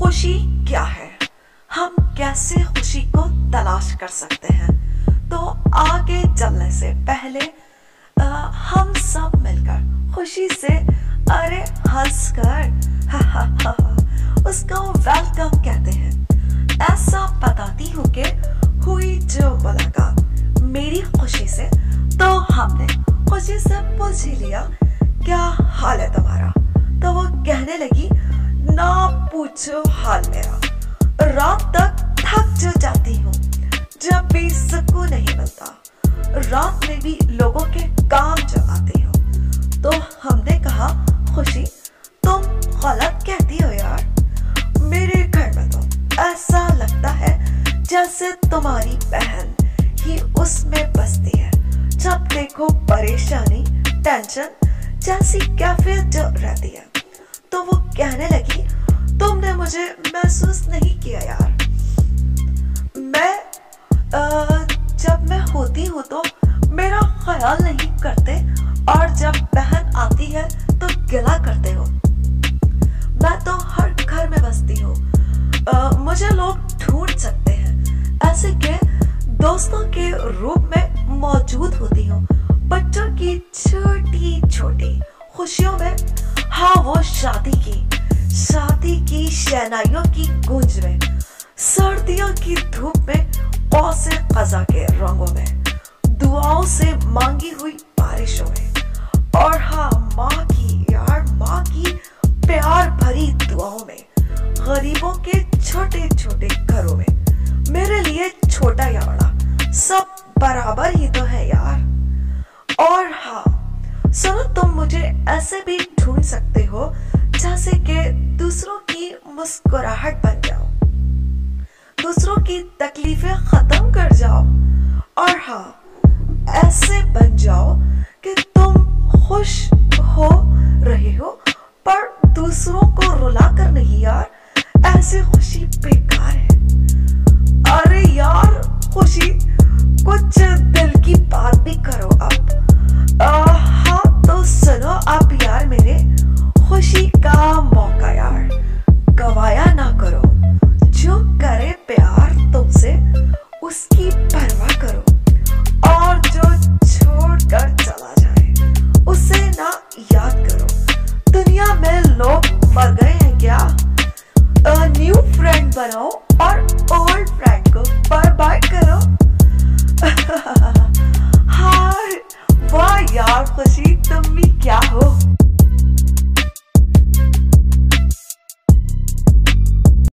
खुशी क्या है, हम कैसे खुशी को तलाश कर सकते हैं। तो आगे चलने से पहले हम सब मिलकर खुशी से अरे हंसकर हा हा हा उसको वेलकम कहते हैं। ऐसा बताती हूँ कि हुई जो मुलाकात मेरी खुशी से, तो हमने खुशी से पूछ ही लिया क्या हाल है तुम्हारा। तो वो कहने लगी ना पूछो हाल मेरा, रात तक थक जो जाती हूँ जब भी सुकून नहीं मिलता, रात में भी लोगों के काम जो आते हो। तो हमने कहा खुशी तुम गलत कहती हो यार, मेरे घर में तो ऐसा लगता है जैसे तुम्हारी बहन ही उसमें बसती है। जब देखो परेशानी टेंशन जैसी कैफियत जो रहती है। तो वो कहने लगी तुमने मुझे महसूस नहीं किया यार, मैं जब मैं होती हूँ तो मेरा ख्याल नहीं करते, और जब बहन आती है तो गिला करते हो। मैं तो हर घर में बसती हूँ, मुझे लोग ढूंढ सकते हैं, ऐसे के दोस्तों के रूप में मौजूद होती हूँ। बच्चों की छोटी छोटी खुशियों में, हाँ वो शादी की शहनाइयों की गूंज में, सर्दियों की धूप में, कौसे क़ज़ा के रंगों में, दुआओं से मांगी हुई बारिशों में, और हाँ माँ की प्यार भरी दुआओं में, गरीबों के छोटे छोटे घरों में। मेरे लिए छोटा या बड़ा सब बराबर ही तो है यार। और हाँ सुनो, तुम मुझे ऐसे भी ढूंढ सकते हो जैसे कि दूसरों की मुस्कुराहट बन जाओ, दूसरों की तकलीफें खत्म कर जाओ, और हाँ ऐसे बन जाओ